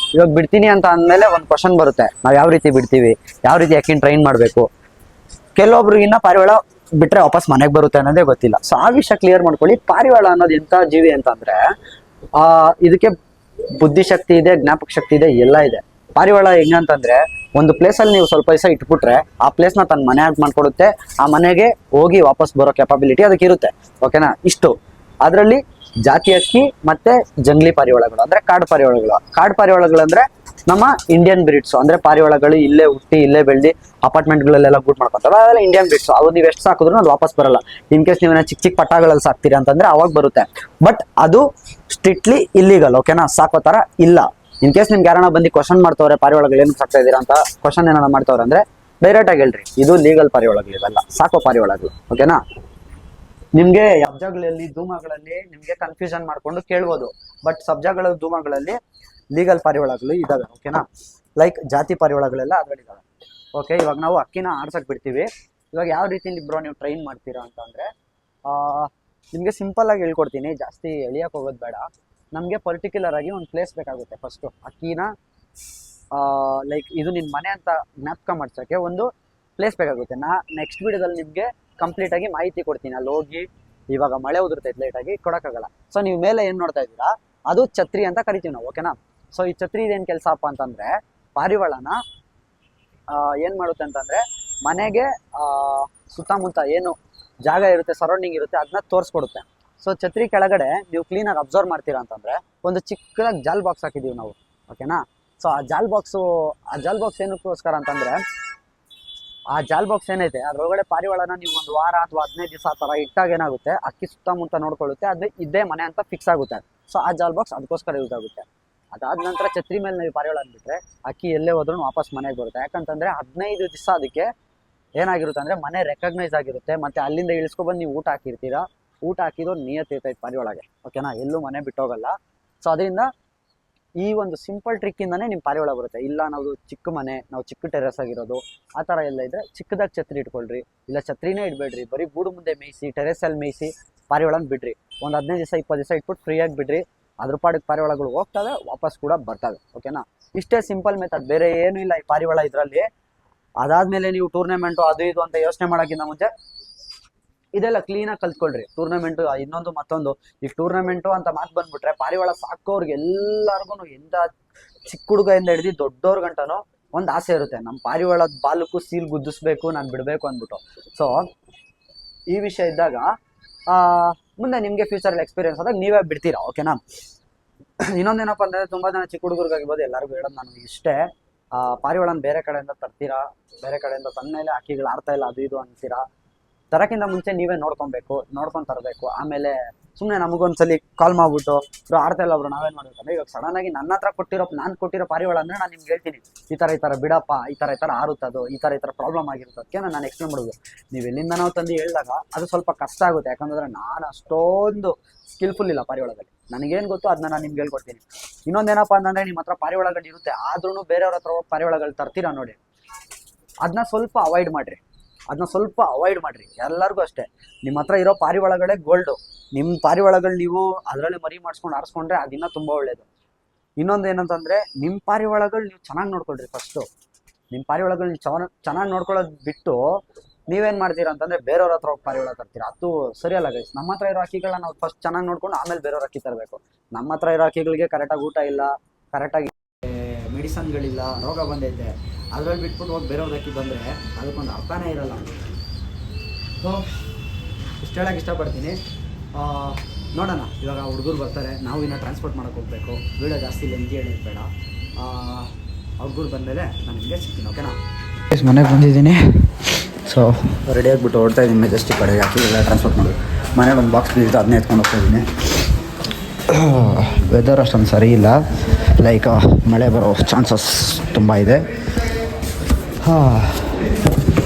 ಬಿಡ್ತೀನಿ ಅಂತ ಅಂದಮೇಲೆ ಒಂದು ಕ್ವಶನ್ ಬರುತ್ತೆ, ನಾವು ಯಾವ ರೀತಿ ಬಿಡ್ತೀವಿ, ಯಾವ ರೀತಿ ಅಕ್ಕಿನ ಟ್ರೈನ್ ಮಾಡಬೇಕು. ಕೆಲವೊಬ್ರಿಗಿನ್ನ ಪಾರಿವಾಳ ಬಿಟ್ಟರೆ ವಾಪಸ್ ಮನೆಗೆ ಬರುತ್ತೆ ಅನ್ನೋದೇ ಗೊತ್ತಿಲ್ಲ. ಸೊ ಆ ವಿಷಯ ಕ್ಲಿಯರ್ ಮಾಡ್ಕೊಳ್ಳಿ. ಪಾರಿವಾಳ ಅನ್ನೋದು ಎಂಥ ಜೀವಿ ಅಂತಂದರೆ, ಇದಕ್ಕೆ ಬುದ್ಧಿಶಕ್ತಿ ಇದೆ, ಜ್ಞಾಪಕ ಶಕ್ತಿ ಇದೆ, ಎಲ್ಲ ಇದೆ. ಪಾರಿವಾಳ ಹೆಂಗಂತಂದ್ರೆ ಒಂದು ಪ್ಲೇಸಲ್ಲಿ ನೀವು ಸ್ವಲ್ಪ ದಿವಸ ಇಟ್ಬಿಟ್ರೆ ಆ ಪ್ಲೇಸ್ನ ತನ್ನ ಮನೆ ಆಗಿ ಮಾಡ್ಕೊಡುತ್ತೆ, ಆ ಮನೆಗೆ ಹೋಗಿ ವಾಪಸ್ ಬರೋ ಕೆಪಾಬಿಲಿಟಿ ಅದಕ್ಕೆ ಇರುತ್ತೆ. ಓಕೆನಾ? ಇಷ್ಟು ಅದರಲ್ಲಿ ಜಾತಿ ಹಕ್ಕಿ ಮತ್ತೆ ಜಂಗ್ಲಿ ಪಾರಿವಾಳಗಳು ಅಂದ್ರೆ ಕಾಡು ಪಾರಿವಾಳಗಳು ಅಂದ್ರೆ ನಮ್ಮ ಇಂಡಿಯನ್ ಬ್ರೀಡ್ಸ್ ಅಂದ್ರೆ ಪಾರಿವಾಳಗಳು ಇಲ್ಲೇ ಹುಟ್ಟಿ ಇಲ್ಲೇ ಬೆಳೆದಿ ಅಪಾರ್ಟ್ಮೆಂಟ್ಗಳಲ್ಲೆಲ್ಲ ಗೂಡ್ ಮಾಡ್ಕೊತಾವೆ ಅವೆಲ್ಲ ಇಂಡಿಯನ್ ಬ್ರೀಡ್ಸ್. ಅವು ನೀವು ಎಷ್ಟು ಸಾಕಿದ್ರು ಅದು ವಾಪಸ್ ಬರಲ್ಲ. ಇನ್ ಕೇಸ್ ನೀವೇನ ಚಿಕ್ಕ ಚಿಕ್ಕ ಪಟ್ಟಾಗಳಲ್ಲಿ ಸಾಕ್ತೀರಿ ಅಂತಂದ್ರೆ ಅವಾಗ ಬರುತ್ತೆ. ಬಟ್ ಅದು ಸ್ಟ್ರಿಕ್ಟ್ಲಿ ಇಲ್ಲಿಗಲ್, ಓಕೆನಾ, ಸಾಕೋ ತರ ಇಲ್ಲ. ಇನ್ ಕೇಸ್ ನಿಮ್ಗೆ ಯಾರನ್ನ ಬಂದು ಕ್ವಶನ್ ಮಾಡ್ತವ್ರೆ ಪಾರಿವಾಳಗಳು ಏನು ಸಾಕ್ತಾ ಇದೀರಾ ಅಂತ ಕ್ವಶನ್ ಏನಾರ ಮಾಡ್ತವ್ರೆ ಅಂದ್ರೆ ಡೈರೆಕ್ಟ್ ಆಗಿ ಹೇಳ್ರಿ, ಇದು ಲೀಗಲ್ ಪಾರಿವಾಳಗಳು, ಇವೆಲ್ಲ ಸಾಕೋ ಪಾರಿವಾಳಗಳು, ಓಕೆನಾ. ನಿಮ್ಗೆ ಅಬ್ಜಗಳಲ್ಲಿ ಧೂಮಗಳಲ್ಲಿ ನಿಮ್ಗೆ ಕನ್ಫ್ಯೂಷನ್ ಮಾಡ್ಕೊಂಡು ಕೇಳ್ಬೋದು. ಬಟ್ ಸಬ್ಜಾಗಳ ಧೂಮಗಳಲ್ಲಿ ಲೀಗಲ್ ಪಾರಿವಾಳಗಳು ಇದಾವೆ, ಓಕೆನಾ. ಲೈಕ್ ಜಾತಿ ಪಾರಿವಾಳಗಳೆಲ್ಲ ಅದ್ರಲ್ಲಿದ್ದಾವೆ. ಓಕೆ, ಇವಾಗ ನಾವು ಅಕ್ಕಿನ ಆಡ್ಸಕ್ ಬಿಡ್ತೀವಿ. ಇವಾಗ ಯಾವ ರೀತಿ ಬ್ರೋ ನೀವು ಟ್ರೈನ್ ಮಾಡ್ತೀರಾ ಅಂತಂದ್ರೆ ನಿಮ್ಗೆ ಸಿಂಪಲ್ ಆಗಿ ಹೇಳ್ಕೊಡ್ತೀನಿ, ಜಾಸ್ತಿ ಎಳಿಯಕ್ಕೆ ಹೋಗೋದು ಬೇಡ. ನಮಗೆ ಪರ್ಟಿಕ್ಯುಲರ್ ಆಗಿ ಒಂದು ಪ್ಲೇಸ್ ಬೇಕಾಗುತ್ತೆ. ಫಸ್ಟು ಅಕ್ಕಿನ ಲೈಕ್ ಇದು ನಿನ್ನ ಮನೆ ಅಂತ ಜ್ಞಾಪಕ ಮಾಡ್ಸೋಕ್ಕೆ ಒಂದು ಪ್ಲೇಸ್ ಬೇಕಾಗುತ್ತೆ. ನೆಕ್ಸ್ಟ್ ವಿಡಿಯೋದಲ್ಲಿ ನಿಮಗೆ ಕಂಪ್ಲೀಟ್ ಆಗಿ ಮಾಹಿತಿ ಕೊಡ್ತೀನಿ. ಅಲ್ಲಿ ಹೋಗಿ ಇವಾಗ ಮಳೆ ಉದುರ್ತೈತೆ ಲೇಟಾಗಿ ಕೊಡೋಕ್ಕಾಗಲ್ಲ. ಸೊ ನೀವು ಮೇಲೆ ಏನು ನೋಡ್ತಾ ಇದ್ದೀರಾ ಅದು ಛತ್ರಿ ಅಂತ ಕರಿತೀವಿ ನಾವು, ಓಕೆನಾ. ಸೊ ಈ ಛತ್ರಿ ಇದೇನು ಕೆಲಸ ಅಪ್ಪ ಅಂತಂದ್ರೆ ಪಾರಿವಾಳನ ಏನು ಮಾಡುತ್ತೆ ಅಂತಂದ್ರೆ ಮನೆಗೆ ಸುತ್ತಮುತ್ತ ಏನು ಜಾಗ ಇರುತ್ತೆ, ಸರೌಂಡಿಂಗ್ ಇರುತ್ತೆ, ಅದನ್ನ ತೋರಿಸ್ಕೊಡುತ್ತೆ. ಸೊ ಛತ್ರಿ ಕೆಳಗಡೆ ನೀವು ಕ್ಲೀನಾಗಿ ಅಬ್ಸರ್ವ್ ಮಾಡ್ತೀರಾ ಅಂತಂದ್ರೆ ಒಂದು ಚಿಕ್ಕದಾಗಿ ಜಾಲ್ ಬಾಕ್ಸ್ ಹಾಕಿದೀವಿ ನಾವು, ಓಕೆನಾ. ಸೊ ಆ ಜಾಲ್ ಬಾಕ್ಸ್ ಏನಕ್ಕೋಸ್ಕರ ಅಂತಂದ್ರೆ ಆ ಜಾಲ್ ಬಾಕ್ಸ್ ಏನೈತೆ ಅದ್ರೊಳಗಡೆ ಪಾರಿವಾಳನ ನೀವು ಒಂದು ವಾರ ಅಥವಾ 15 ದಿವಸ ಆ ಥರ ಇಟ್ಟಾಗ ಏನಾಗುತ್ತೆ ಅಕ್ಕಿ ಸುತ್ತಮುತ್ತ ನೋಡ್ಕೊಳ್ಳುತ್ತೆ, ಅದು ಇದ್ದೇ ಮನೆ ಅಂತ ಫಿಕ್ಸ್ ಆಗುತ್ತೆ. ಸೊ ಆ ಜಾಲ್ ಬಾಕ್ಸ್ ಅದಕ್ಕೋಸ್ಕರ ಯೂಸ್ ಆಗುತ್ತೆ. ಅದಾದ ನಂತರ ಛತ್ರಿ ಮೇಲೆ ನೀವು ಪಾರಿವಾಳ ಅಂದ್ಬಿಟ್ರೆ ಅಕ್ಕಿ ಎಲ್ಲೇ ಹೋದ್ರೂ ವಾಪಸ್ ಮನೆಗೆ ಬರುತ್ತೆ. ಯಾಕಂತಂದ್ರೆ 15 ದಿವಸ ಅದಕ್ಕೆ ಏನಾಗಿರುತ್ತೆ ಅಂದ್ರೆ ಮನೆ ರೆಕಗ್ನೈಸ್ ಆಗಿರುತ್ತೆ. ಮತ್ತೆ ಅಲ್ಲಿಂದ ಇಳಿಸ್ಕೊಬಂದು ನೀವು ಊಟ ಹಾಕಿರ್ತೀರಾ, ಊಟ ಹಾಕಿದ್ರು ನಿಯತ್ ಇರ್ತೈತೆ ಪಾರಿವಾಳಗೆ, ಓಕೆನಾ, ಎಲ್ಲೂ ಮನೆ ಬಿಟ್ಟೋಗಲ್ಲ. ಸೊ ಅದರಿಂದ ಈ ಒಂದು ಸಿಂಪಲ್ ಟ್ರಿಕ್ಕಿಂದಾನೇ ನಿಮ್ಮ ಪಾರಿವಾಳ ಬರುತ್ತೆ. ಇಲ್ಲ ನಾವು ಚಿಕ್ಕ ಮನೆ, ನಾವು ಚಿಕ್ಕ ಟೆರೆಸ್ ಆಗಿರೋದು ಆ ಥರ ಎಲ್ಲ ಇದ್ರೆ ಚಿಕ್ಕದಾಗಿ ಛತ್ರಿ ಇಟ್ಕೊಳ್ರಿ, ಇಲ್ಲ ಛತ್ರಿನೇ ಇಡಬೇಡ್ರಿ, ಬರೀ ಗೂಡು ಮುಂದೆ ಮೇಯಿಸಿ ಟೆರೆಸಲ್ಲಿ ಮೇಯಿಸಿ ಪಾರಿವಾಳನ ಬಿಡ್ರಿ. ಒಂದು 15 ದಿವಸ 20 ದಿವಸ ಇಟ್ಬಿಟ್ಟು ಫ್ರೀಯಾಗಿ ಬಿಡ್ರಿ. ಅದ್ರ ಪಾಡಿಗೆ ಪಾರಿವಾಳಗಳು ಹೋಗ್ತವೆ, ವಾಪಸ್ ಕೂಡ ಬರ್ತವೆ, ಓಕೆನಾ. ಇಷ್ಟೇ ಸಿಂಪಲ್ ಮೆಥಡ್, ಬೇರೆ ಏನೂ ಇಲ್ಲ ಈ ಪಾರಿವಾಳ ಇದರಲ್ಲಿ. ಅದಾದಮೇಲೆ ನೀವು ಟೂರ್ನಮೆಂಟು ಅದು ಇದು ಅಂತ ಯೋಚನೆ ಮಾಡೋಕ್ಕಿಂತ ಮುಂಚೆ ಇದೆಲ್ಲ ಕ್ಲೀನಾಗಿ ಕಲ್ತ್ಕೊಳ್ರಿ. ಟೂರ್ನಮೆಂಟು ಇನ್ನೊಂದು ಮತ್ತೊಂದು, ಈ ಟೂರ್ನಮೆಂಟು ಅಂತ ಮಾತು ಬಂದ್ಬಿಟ್ರೆ ಪಾರಿವಾಳ ಸಾಕೋರ್ಗೆ ಎಲ್ಲರಿಗೂ ಎಂಥ ಚಿಕ್ಕ ಹುಡುಗದಿಂದ ಹಿಡಿದು ದೊಡ್ಡವ್ರ ಗಂಟನೂ ಒಂದು ಆಸೆ ಇರುತ್ತೆ, ನಮ್ಮ ಪಾರಿವಾಳದ ಬಾಲಕ್ಕೂ ಸೀಲ್ ಗುದ್ದಿಸ್ಬೇಕು, ನಾನು ಬಿಡಬೇಕು ಅಂದ್ಬಿಟ್ಟು. ಸೊ ಈ ವಿಷಯ ಇದ್ದಾಗ ಮುಂದೆ ನಿಮಗೆ ಫ್ಯೂಚರಲ್ಲಿ ಎಕ್ಸ್ಪೀರಿಯನ್ಸ್ ಆದಾಗ ನೀವೇ ಬಿಡ್ತೀರಾ, ಓಕೆನಾ. ಇನ್ನೊಂದೇನಪ್ಪ ಅಂದರೆ ತುಂಬ ಜನ ಚಿಕ್ಕ ಹುಡುಗರಿಗಾಗಿರ್ಬೋದು ಎಲ್ಲರಿಗೂ ಹೇಳೋದು ನಾನು ಇಷ್ಟೇ, ಪಾರಿವಾಳನ ಬೇರೆ ಕಡೆಯಿಂದ ತರ್ತೀರಾ, ಬೇರೆ ಕಡೆಯಿಂದ ತಂದಮೇಲೆ ಅಕ್ಕಿಗಳು ಆಡ್ತಾ ಇಲ್ಲ ಅದು ಇದು ಅಂತೀರಾ. ತರಕ್ಕಿಂತ ಮುಂಚೆ ನೀವೇ ನೋಡ್ಕೊಂಡು ತರಬೇಕು. ಆಮೇಲೆ ಸುಮ್ಮನೆ ನಮಗೊಂದ್ಸಲಿ ಕಾಲ್ ಮಾಡ್ಬಿಟ್ಟು ಆಡ್ತಾ ಇಲ್ಲ ಒಬ್ರು ನಾವೇನು ಮಾಡ್ಬೇಕಂದ್ರೆ ಇವಾಗ ಸಡನ್ ಆಗಿ ನನ್ನ ಹತ್ರ ನಾನು ಕೊಟ್ಟಿರೋ ಪಾರಿವಾಳ ಅಂದರೆ ನಾನು ನಿಮ್ಗೆ ಹೇಳ್ತೀನಿ ಈ ಥರ ಬಿಡಪ್ಪ, ಈ ಥರ ಆರುತ್ತದು, ಈ ಥರ ಪ್ರಾಬ್ಲಮ್ ಆಗಿರುತ್ತೆ, ಅದಕ್ಕೆ ನಾನು ಎಕ್ಸ್ಪ್ಲೇನ್ ಮಾಡೋದು. ನೀವು ಎಲ್ಲಿಂದ ನಾವು ತಂದು ಹೇಳಿದಾಗ ಅದು ಸ್ವಲ್ಪ ಕಷ್ಟ ಆಗುತ್ತೆ. ಯಾಕಂದರೆ ನಾನು ಅಷ್ಟೊಂದು ಸ್ಕಿಲ್ಫುಲ್ ಇಲ್ಲ ಪಾರಿವಾಳದಲ್ಲಿ, ನನಗೇನು ಗೊತ್ತು ಅದನ್ನ ನಾನು ನಿಮ್ಗೆ ಹೇಳ್ಕೊಡ್ತೀನಿ. ಇನ್ನೊಂದೇನಪ್ಪ ಅಂತಂದರೆ ನಿಮ್ಮ ಹತ್ರ ಪಾರಿವಾಳಗಳು ಇರುತ್ತೆ, ಆದ್ರೂ ಬೇರೆಯವ್ರ ಹತ್ರ ಪಾರಿವಾಳಗಳು ತರ್ತೀರಾ ನೋಡಿ, ಅದನ್ನ ಸ್ವಲ್ಪ ಅವಾಯ್ಡ್ ಮಾಡಿರಿ. ಎಲ್ಲರಿಗೂ ಅಷ್ಟೇ, ನಿಮ್ಮ ಹತ್ರ ಇರೋ ಪಾರಿವಾಳಗಳೇ ಗೋಲ್ಡು. ನಿಮ್ಮ ಪಾರಿವಾಳಗಳು ನೀವು ಅದರಲ್ಲೇ ಮರಿ ಮಾಡಿಸ್ಕೊಂಡು ಆರಿಸ್ಕೊಂಡ್ರೆ ಅದಿನ್ನ ತುಂಬ ಒಳ್ಳೆಯದು. ಇನ್ನೊಂದು ಏನಂತಂದರೆ ನಿಮ್ಮ ಪಾರಿವಾಳಗಳು ನೀವು ಚೆನ್ನಾಗಿ ನೋಡ್ಕೊಳ್ರಿ. ಫಸ್ಟು ನಿಮ್ಮ ಪಾರಿವಾಳಗಳು ನೀವು ಚೆನ್ನಾಗಿ ನೋಡ್ಕೊಳ್ಳೋದು ಬಿಟ್ಟು ನೀವೇನು ಮಾಡ್ತೀರಾ ಅಂತಂದರೆ ಬೇರೆಯವ್ರ ಹತ್ರ ಹೋಗಿ ಪಾರಿವಾಳ ತರ್ತೀರಾ, ಅದು ಸರಿಯಲ್ಲ ಗೈಸ್. ನಮ್ಮ ಹತ್ರ ಇರೋ ಅಕ್ಕಿಗಳನ್ನ ನಾವು ಫಸ್ಟ್ ಚೆನ್ನಾಗಿ ನೋಡ್ಕೊಂಡು ಆಮೇಲೆ ಬೇರೆಯವ್ರ ಅಕ್ಕಿ ತರಬೇಕು. ನಮ್ಮ ಹತ್ರ ಇರೋ ಅಕ್ಕಿಗಳಿಗೆ ಕರೆಕ್ಟಾಗಿ ಊಟ ಇಲ್ಲ, ಕರೆಕ್ಟಾಗಿ ಮೆಡಿಸನ್ಗಳಿಲ್ಲ, ರೋಗ ಬಂದೈತೆ, ಅದ್ರಲ್ಲಿ ಬಿಟ್ಬಿಟ್ಟು ಹೋಗಿ ಬೇರೆಯವ್ರ ಅಕ್ಕಿ ಬಂದರೆ ಅದಕ್ಕೊಂದು ಅರ್ಥನೇ ಇರಲ್ಲ. ಸೊ ಇಷ್ಟು ಹೇಳೋಕ್ಕೆ ಇಷ್ಟಪಡ್ತೀನಿ. ನೋಡೋಣ, ಇವಾಗ ಹುಡುಗರು ಬರ್ತಾರೆ, ನಾವು ಇನ್ನೂ ಟ್ರಾನ್ಸ್ಪೋರ್ಟ್ ಮಾಡೋಕ್ಕೆ ಹೋಗಬೇಕು. ವೀಡಿಯೋ ಜಾಸ್ತಿ ಲೆಂತಿ ಹೇಳೋದು ಬೇಡ. ಹುಡುಗರು ಬಂದಮೇಲೆ ನಾನು ನಿಮಗೆ ಸಿಗ್ತೀನಿ, ಓಕೆನಾ. ಮನೆಗೆ ಬಂದಿದ್ದೀನಿ. ಸೊ ರೆಡಿ ಆಗಿಬಿಟ್ಟು ಓಡ್ತಾ ಇದ್ದೀನಿ ಮೆಜೆಸ್ಟಿಕ್ ಕಡೆಗೆ, ಹಾಕಿ ಎಲ್ಲ ಟ್ರಾನ್ಸ್ಪೋರ್ಟ್ ಮಾಡೋದು. ಮನೆಗೆ ಒಂದು ಬಾಕ್ಸ್ ಬಿದ್ದು ಅದನ್ನೇ ಎತ್ಕೊಂಡು ಹೋಗ್ತಾ ಇದ್ದೀನಿ. ವೆದರ್ ಅಷ್ಟೊಂದು ಸರಿ ಇಲ್ಲ, ಲೈಕ್ ಮಳೆ ಬರೋ ಚಾನ್ಸಸ್ ತುಂಬ ಇದೆ.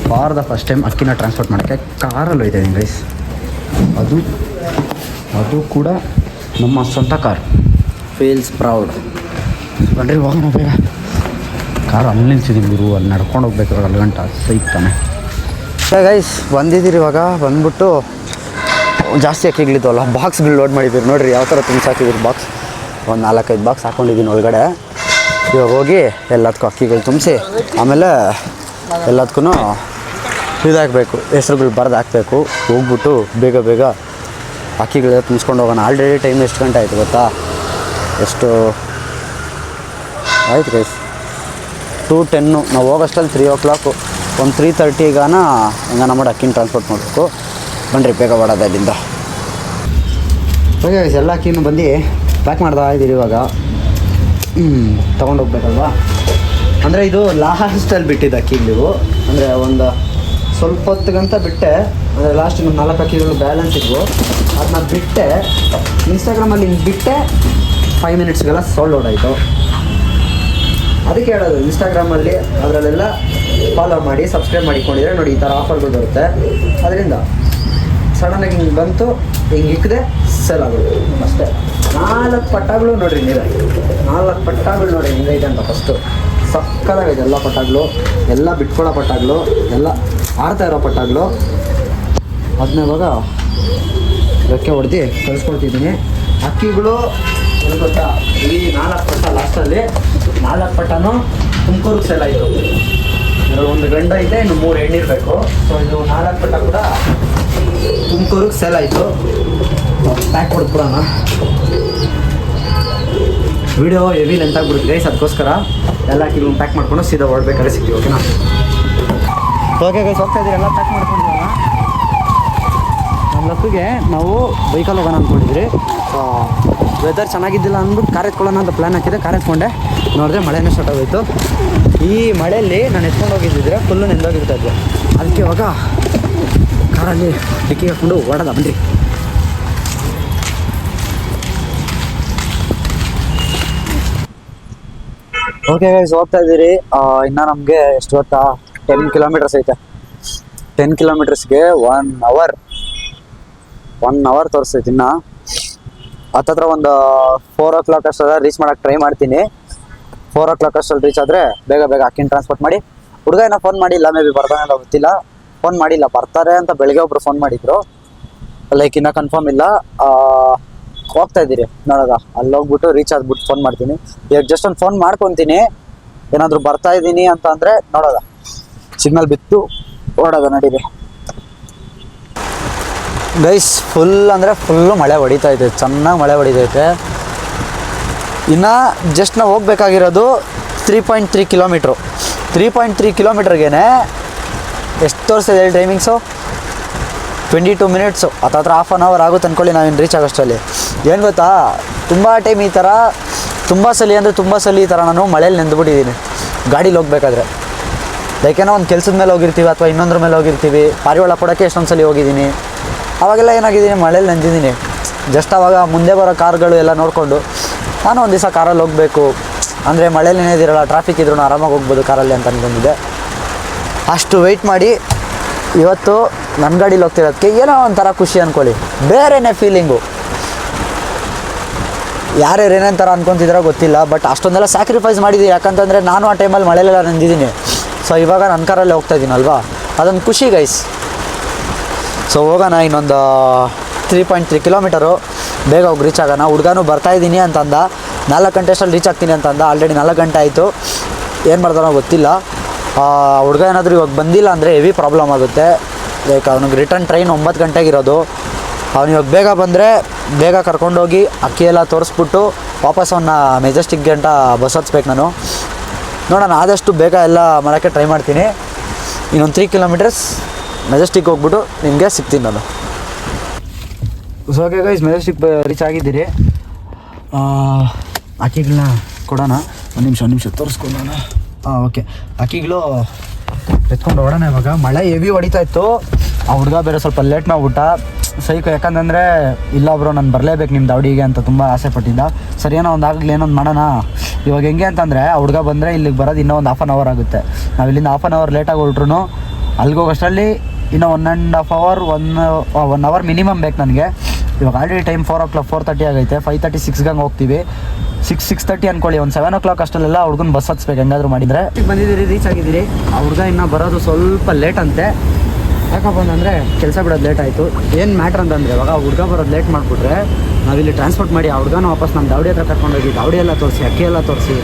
ಫಾರ್ ದ ಫಸ್ಟ್ ಟೈಮ್ ಅಕ್ಕಿನ ಟ್ರಾನ್ಸ್ಪೋರ್ಟ್ ಮಾಡೋಕ್ಕೆ ಕಾರಲ್ಲಿ ಹೋಯ್ತಾಯಿದ್ದೀನಿ ಗೈಸ್. ಅದು ಕೂಡ ನಮ್ಮ ಸ್ವಂತ ಕಾರ್. Feels proud. ಬನ್ರಿ ಹೋಗೋಣ ಬೇಗ. ಕಾರು ಅಲ್ಲಿ ನಿಲ್ಸಿದ್ದೀನಿ ಗುರು, ಅಲ್ಲಿ ನಡ್ಕೊಂಡು ಹೋಗ್ಬೇಕು ಇವಾಗ 2 ಗಂಟೆ ಸೈತಾನೆ. ಗೈಸ್ ಬಂದಿದ್ದೀರಿ, ಇವಾಗ ಬಂದ್ಬಿಟ್ಟು ಜಾಸ್ತಿ ಅಕ್ಕಿಗಳಿದ್ವಲ್ಲ ಬಾಕ್ಸ್ಗಳು ಲೋಡ್ ಮಾಡಿದ್ದೀರಿ ನೋಡಿರಿ, ಯಾವ ಥರ ತುಂಬಿಸಿ ಹಾಕಿದ್ದೀರಿ ಬಾಕ್ಸ್. ಒಂದು 4-5 ಬಾಕ್ಸ್ ಹಾಕ್ಕೊಂಡಿದ್ದೀನಿ ಒಳಗಡೆ. ಇವಾಗ ಹೋಗಿ ಎಲ್ಲದಕ್ಕೂ ಅಕ್ಕಿಗಳು ತುಂಬಿಸಿ ಆಮೇಲೆ ಎಲ್ಲದಕ್ಕೂ ಇದಾಕಬೇಕು, ಹೆಸ್ರುಗಳು ಬರೆದು ಹಾಕಬೇಕು. ಹೋಗ್ಬಿಟ್ಟು ಬೇಗ ಅಕ್ಕಿಗಳೆಲ್ಲ ತುಂಬಿಸ್ಕೊಂಡು ಹೋಗೋಣ. ಆಲ್ರೆಡಿ ಟೈಮ್ ಎಷ್ಟು ಗಂಟೆ ಆಯಿತು ಗೊತ್ತಾ? ಎಷ್ಟು ಆಯ್ತು ಗೈಸ್, 2:10. ನಾವು ಹೋಗೋಷ್ಟಲ್ಲಿ 3 o'clock. ಒಂದು 3:30 ಹೆಂಗಾನ ಮಾಡಿ ಅಕ್ಕಿನ ಟ್ರಾನ್ಸ್ಪೋರ್ಟ್ ಮಾಡಬೇಕು. ಬನ್ನಿರಿ ಬೇಗ ಮಾಡೋದು ಅಲ್ಲಿಂದ. ಓಕೆ ಎಲ್ಲ ಅಕ್ಕಿನೂ ಬಂದು ಪ್ಯಾಕ್ ಮಾಡ್ತಾ ಇದ್ದೀರಿ ಇವಾಗ. ತೊಗೊಂಡೋಗ್ಬೇಕಲ್ವಾ. ಅಂದರೆ ಇದು ಲಾಸ್ಟಲ್ಲಿ ಬಿಟ್ಟಿದ್ದು ಅಕ್ಕಿ ನೀವು, ಅಂದರೆ ಒಂದು ಸ್ವಲ್ಪ ಹೊತ್ತಿಗಂತ ಬಿಟ್ಟೆ. ಅಂದರೆ ಲಾಸ್ಟ್ ಇನ್ನೊಂದು 4 ಅಕ್ಕಿಗಳು ಬ್ಯಾಲೆನ್ಸ್ ಇದ್ವು, ಅದನ್ನ ಬಿಟ್ಟೆ. ಇನ್ಸ್ಟಾಗ್ರಾಮಲ್ಲಿ ಹಿಂಗೆ ಬಿಟ್ಟೆ 5 ಮಿನಿಟ್ಸ್ಗೆಲ್ಲ ಸೋಲ್ಡ್ ಔಟ್ ಆಯಿತು. ಅದಕ್ಕೆ ಹೇಳೋದು, ಇನ್ಸ್ಟಾಗ್ರಾಮಲ್ಲಿ ಅದರಲ್ಲೆಲ್ಲ ಫಾಲೋ ಮಾಡಿ ಸಬ್ಸ್ಕ್ರೈಬ್ ಮಾಡಿಕೊಂಡಿದ್ರೆ ನೋಡಿ ಈ ಥರ ಆಫರ್ಗಳು ಬರುತ್ತೆ. ಅದರಿಂದ ಸಡನ್ನಾಗಿ ಹಿಂಗೆ ಬಂತು, ಹಿಂಗೆ ಇಕ್ಕದೆ ಸೇಲ್ ಆಗೋದು ಅಷ್ಟೇ. 4 ಪಟ್ಟಾಗಳು ನೋಡಿರಿ ನೀವೇ, 4 ಪಟ್ಟಾಗಳು ನೋಡಿ ಹಿಂಗೈತೆ ಅಂತ. ಫಸ್ಟು ಸಕ್ಕದಾಗೈತೆ ಎಲ್ಲ ಪಟ್ಟಾಗಳು, ಎಲ್ಲ ಬಿಟ್ಕೊಳ್ಳೋ ಪಟ್ಟಾಗಳು, ಎಲ್ಲ ಆಡ್ತಾ ಇರೋ ಪಟ್ಟಾಗಳು. ಅದನ್ನ ಇವಾಗ ರೆಕ್ಕೆ ಹೊಡೆದು ಕಳಿಸ್ಕೊಳ್ತಿದ್ದೀನಿ. ಅಕ್ಕಿಗಳು ಏನು ಗೊತ್ತಾ, ಈ 4 ಪಟ್ಟ ಲಾಸ್ಟಲ್ಲಿ 4 ಪಟ್ಟನೂ ತುಮಕೂರಿಗೆ ಸೇಲ್ ಆಯಿತು. ಒಂದು ಗಂಡು ಐತೆ, ಇನ್ನು 3 ಹೆಣ್ಣಿರಬೇಕು. ಸೊ ಇದು 4 ಪಟ್ಟ ಕೂಡ ತುಮಕೂರಿಗೆ ಸೇಲ್ ಆಯಿತು. ಪ್ಯಾಕ್ ಕೊಡ್ಬಿಡೋಣ. ವಿಡಿಯೋ ಹೆವಿ ಲೆಂತ್ ಆಗಿಬಿಡುತ್ತೆ ಗೈಸ್, ಅದಕ್ಕೋಸ್ಕರ ಎಲ್ಲ ಅಕ್ಕಿಗಳು ಪ್ಯಾಕ್ ಮಾಡ್ಕೊಂಡು ಸೀದಾ ಹೊರಡ್ಬೇಕಾದ್ರೆ ಸಿಗ್ತೀವಿ. ಓಕೆನಾ? ಓಕೆ ಗೈಸ್, ಹೋಗ್ತಾ ಇದ್ದೀರಿ, ಎಲ್ಲ ಪ್ಯಾಕ್ ಮಾಡ್ಕೊಂಡಿದ್ದೀವಿ. ನಮ್ಮ ಲಕ್ಕಿಗೆ ನಾವು ಬೈಕಲ್ಲಿ ಹೋಗೋಣ ಅಂದ್ಕೊಂಡಿದ್ರಿ. ವೆದರ್ ಚೆನ್ನಾಗಿದ್ದಿಲ್ಲ ಅಂದ್ಬಿಟ್ಟು ಕಾರ್ ಎತ್ಕೊಳ್ಳೋಣ ಅಂತ ಪ್ಲ್ಯಾನ್ ಹಾಕಿದೆ. ಕಾರ್ ಎತ್ಕೊಂಡೆ, ನೋಡಿದ್ರೆ ಮಳೆನೇ ಸ್ಟಾರ್ಟ್ ಆಗೋಯಿತು. ಈ ಮಳೆಯಲ್ಲಿ ನಾನು ಎತ್ಕೊಂಡು ಹೋಗಿದ್ದಿದ್ರೆ ಫುಲ್ಲು ನೆಂದೋಗಿರ್ತಾ ಇದ್ದೆ. ಅದಕ್ಕೆ ಇವಾಗ ಕಾರಲ್ಲಿ ಡಿಕ್ಕಿ ಹಾಕ್ಕೊಂಡು ಓಡೋದ ಬನ್ನಿರಿ. ಓಕೆ ಗೈಸ್, ಹೋಗ್ತಾ ಇದ್ದೀರಿ. ಇನ್ನು ನಮಗೆ ಎಷ್ಟು ಗೊತ್ತಾ, 10 ಕಿಲೋಮೀಟರ್ಸ್ ಐತೆ. 10 ಕಿಲೋಮೀಟರ್ಸ್ಗೆ 1 ಅವರ್ ತೋರಿಸ್ತೈತೆ. ಇನ್ನು ಹತ್ತತ್ರ ಒಂದು 4 o'clock ಅಷ್ಟೆಲ್ಲ ರೀಚ್ ಮಾಡೋಕ್ಕೆ ಟ್ರೈ ಮಾಡ್ತೀನಿ. 4 o'clock ಅಷ್ಟಲ್ಲಿ ರೀಚ್ ಆದರೆ ಬೇಗ ಅಕ್ಕಿನ ಟ್ರಾನ್ಸ್ಪೋರ್ಟ್ ಮಾಡಿ. ಹುಡುಗ ಏನೋ ಫೋನ್ ಮಾಡಿಲ್ಲ, ಮೇ ಬಿ ಬರ್ತಾನೆ ಇಲ್ಲ ಗೊತ್ತಿಲ್ಲ. ಫೋನ್ ಮಾಡಿಲ್ಲ, ಬರ್ತಾರೆ ಅಂತ ಬೆಳಗ್ಗೆ ಒಬ್ರು ಫೋನ್ ಮಾಡಿದ್ರು. ಲೈಕ್ ಇನ್ನೂ ಕನ್ಫರ್ಮ್ ಇಲ್ಲ. ಹೋಗ್ತಾ ಇದ್ದೀರಿ ನೋಡೋದ, ಅಲ್ಲಿ ಹೋಗ್ಬಿಟ್ಟು ರೀಚ್ ಆದ್ಬಿಟ್ಟು ಫೋನ್ ಮಾಡ್ತೀನಿ. ಈಗ ಜಸ್ಟ್ ಒಂದು ಫೋನ್ ಮಾಡ್ಕೊತೀನಿ, ಏನಾದರೂ ಬರ್ತಾ ಇದ್ದೀನಿ ಅಂತ ಅಂದರೆ ನೋಡೋದ, ಸಿಗ್ನಲ್ ಬಿತ್ತು ಓಡೋದ. ನಡೀರಿ ಗೈಸ್, ಫುಲ್ಲು ಮಳೆ ಹೊಡಿತೈತೆ, ಚೆನ್ನಾಗಿ ಮಳೆ ಹೊಡಿತೈತೆ. ಇನ್ನು ಜಸ್ಟ್ ನಾವು ಹೋಗ್ಬೇಕಾಗಿರೋದು 3.3 ಕಿಲೋಮೀಟ್ರು. 3.3 ಕಿಲೋಮೀಟ್ರಿಗೇ ಎಷ್ಟು ತೋರಿಸ್ತಿದೆ ಹೇಳಿ ಟೈಮಿಂಗ್ಸು? 22 ಮಿನಿಟ್ಸು. ಹತ್ತತ್ರ ಹಾಫ್ ಆನ್ ಅವರ್ ಆಗುತ್ತೆ ಅಂದ್ಕೊಳ್ಳಿ ನಾವಿನ್ನು ರೀಚ್ ಆಗೋಷ್ಟರಲ್ಲಿ. ಏನು ಗೊತ್ತಾ, ತುಂಬ ಟೈಮ್ ಈ ಥರ ತುಂಬ ಸಲ ಈ ಥರ ನಾನು ಮಳೇಲಿ ನೆಂದುಬಿಟ್ಟಿದ್ದೀನಿ ಗಾಡೀಲಿ ಹೋಗ್ಬೇಕಾದ್ರೆ. ಲೈಕೇನೋ ಒಂದು ಕೆಲಸದ ಮೇಲೆ ಹೋಗಿರ್ತೀವಿ ಅಥವಾ ಇನ್ನೊಂದ್ರ ಮೇಲೆ ಹೋಗಿರ್ತೀವಿ. ಪಾರಿವಾಳ ಕೊಡೋಕ್ಕೆ ಎಷ್ಟೊಂದು ಸಲ ಹೋಗಿದ್ದೀನಿ. ಅವಾಗೆಲ್ಲ ಏನಾಗಿದ್ದೀನಿ, ಮಳೇಲಿ ನೆಂದಿದ್ದೀನಿ. ಜಸ್ಟ್ ಆವಾಗ ಮುಂದೆ ಬರೋ ಕಾರ್ಗಳು ಎಲ್ಲ ನೋಡಿಕೊಂಡು ನಾನು ಒಂದು ದಿವಸ ಕಾರಲ್ಲಿ ಹೋಗಬೇಕು, ಅಂದರೆ ಮಳೇಲಿ ಏನೇದಿರಲ್ಲ, ಟ್ರಾಫಿಕ್ ಇದ್ರೂ ಆರಾಮಾಗಿ ಹೋಗ್ಬೋದು ಕಾರಲ್ಲಿ ಅಂತ ಅಂದ್ಕೊಂಡಿದ್ದೆ. ಅಷ್ಟು ವೆಯ್ಟ್ ಮಾಡಿ ಇವತ್ತು ನನ್ನ ಗಾಡೀಲಿ ಹೋಗ್ತಿರೋದಕ್ಕೆ ಏನೋ ಒಂಥರ ಖುಷಿ ಅಂದ್ಕೊಳ್ಳಿ, ಬೇರೆನೇ ಫೀಲಿಂಗು. ಯಾರ್ಯಾರು ಏನೇನು ಥರ ಅಂದ್ಕೊತಿದ್ರೋ ಗೊತ್ತಿಲ್ಲ, ಬಟ್ ಅಷ್ಟೊಂದೆಲ್ಲ ಸ್ಯಾಕ್ರಿಫೈಸ್ ಮಾಡಿದ್ದೀನಿ. ಯಾಕಂತಂದರೆ ನಾನು ಆ ಟೈಮಲ್ಲಿ ಮಳೆಲೆಲ್ಲ ನೆಂದಿದ್ದೀನಿ. ಸೊ ಇವಾಗ ನನ್ನ ಕಾರಲ್ಲೇ ಹೋಗ್ತಾ ಇದ್ದೀನಲ್ವಾ, ಅದೊಂದು ಖುಷಿ ಗೈಸ್. ಸೊ ಹೋಗೋಣ, ಇನ್ನೊಂದು 3.3 ಕಿಲೋಮೀಟರು ಬೇಗ ಹೋಗಿ ರೀಚ್ ಆಗೋಣ. ಹುಡುಗನೂ ಬರ್ತಾಯಿದ್ದೀನಿ ಅಂತಂದ, 4 ಗಂಟೆ ಅಷ್ಟರಲ್ಲಿ ರೀಚ್ ಆಗ್ತೀನಿ ಅಂತಂದ. ಆಲ್ರೆಡಿ 4 ಗಂಟೆ ಆಯಿತು, ಏನು ಮಾಡ್ತಾನೋ ಗೊತ್ತಿಲ್ಲ. ಹುಡುಗ ಏನಾದರೂ ಇವಾಗ ಬಂದಿಲ್ಲ ಅಂದರೆ ಹೆವಿ ಪ್ರಾಬ್ಲಮ್ ಆಗುತ್ತೆ. ಲೈಕ್ ಅವನಿಗೆ ರಿಟರ್ನ್ ಟ್ರೈನ್ 9 ಗಂಟೆಗಿರೋದು. ಅವ್ನು ಇವಾಗ ಬೇಗ ಬಂದರೆ ಬೇಗ ಕರ್ಕೊಂಡೋಗಿ ಅಕ್ಕಿ ಎಲ್ಲ ತೋರಿಸ್ಬಿಟ್ಟು ವಾಪಸ್ ಅವನ್ನ ಮೆಜೆಸ್ಟಿಕ್ ಗಂಟ ಬಸ್ ಹತ್ಸ್ಬೇಕು ನಾನು. ನೋಡೋಣ, ಆದಷ್ಟು ಬೇಗ ಎಲ್ಲ ಮಾಡೋಕ್ಕೆ ಟ್ರೈ ಮಾಡ್ತೀನಿ. ಇನ್ನೊಂದು 3 ಕಿಲೋಮೀಟರ್ಸ್ ಮೆಜೆಸ್ಟಿಕ್ ಹೋಗ್ಬಿಟ್ಟು ನಿಮಗೆ ಸಿಗ್ತೀನಿ ನಾನು. So okay guys, Majestic reach ಆಗಿದ್ದೀರಿ. ಅಕ್ಕಿಗಳನ್ನ ಕೊಡೋಣ. ಒಂದು ನಿಮಿಷ ತೋರಿಸ್ಕೊಂಡೋಣ. ಓಕೆ, ಅಕ್ಕಿಗಳು ಎತ್ಕೊಂಡು ಹೊಡೋಣ. ಇವಾಗ ಮಳೆ ಹೆವಿ ಹೊಡಿತಾ ಇತ್ತು. ಆ ಹುಡುಗ ಬೇರೆ ಸ್ವಲ್ಪ ಲೇಟ್ ಮಾಡಿಬಿಟ್ಟ ಸೈಕು. ಯಾಕಂತಂದರೆ ಇಲ್ಲ ಬ್ರೋ ನಾನು ಬರಲೇಬೇಕು ನಿಮ್ಮ ದಾವಡಿಗೆ ಅಂತ ತುಂಬ ಆಸೆ ಪಟ್ಟಿದ್ದ. ಸರಿ, ಏನೋ ಒಂದು ಆಗಲಿ, ಏನೊಂದು ಮಾಡೋಣ. ಇವಾಗ ಹೆಂಗೆ ಅಂತಂದರೆ ಆ ಹುಡುಗ ಬಂದರೆ ಇಲ್ಲಿಗೆ ಬರೋದು ಇನ್ನೂ ಒಂದು 1/2 ಅವರ್ ಆಗುತ್ತೆ. ನಾವು ಇಲ್ಲಿಂದ 1/2 ಅವರ್ ಲೇಟಾಗಿ ಹೊರಟ್ರು ಅಲ್ಲಿಗೆ ಹೋಗೋಷ್ಟರಲ್ಲಿ ಇನ್ನೂ 1.5 ಅವರ್ 1 ಅವರ್ ಮಿನಿಮಮ್ ಬೇಕು ನನಗೆ. ಇವಾಗ ಆಲ್ರೆಡಿ ಟೈಮ್ 4 o'clock 4:30 ಆಗೈತೆ. 5:36 ಹಂಗೆ ಹೋಗ್ತೀವಿ. 6:30 ಅಂದ್ಕೊಳ್ಳಿ. ಒಂದು 7 o'clock ಅಷ್ಟಲ್ಲೆಲ್ಲ ಹುಡುಗನ ಬಸ್ ಹತ್ಸ್ಬೇಕು ಹೆಂಗಾದರೂ ಮಾಡಿದರೆ. ಬಂದಿದ್ದೀರಿ, ರೀಚ್ ಆಗಿದ್ದೀರಿ. ಆ ಹುಡುಗ ಇನ್ನೂ ಬರೋದು ಸ್ವಲ್ಪ ಲೇಟ್ ಅಂತೆ. ಯಾಕಪ್ಪ ಅಂತಂದರೆ ಕೆಲಸ ಬಿಡೋದು ಲೇಟ್ ಆಯಿತು. ಏನು ಮ್ಯಾಟ್ರ್ ಅಂತಂದರೆ ಇವಾಗ ಹುಡುಗ ಬರೋದು ಲೇಟ್ ಮಾಡಿಬಿಟ್ರೆ ನಾವಿಲ್ಲಿ ಟ್ರಾನ್ಸ್ಪೋರ್ಟ್ ಮಾಡಿ ಆ ಹುಡುಗನ ವಾಪಸ್ ನಮ್ಮ ದಾವಡಿ ಹತ್ರ ಕರ್ಕೊಂಡೋಗಿ ದಾವಡಿ ಎಲ್ಲ ತೋರಿಸಿ ಅಕ್ಕಿ ಎಲ್ಲ ತೋರಿಸಿ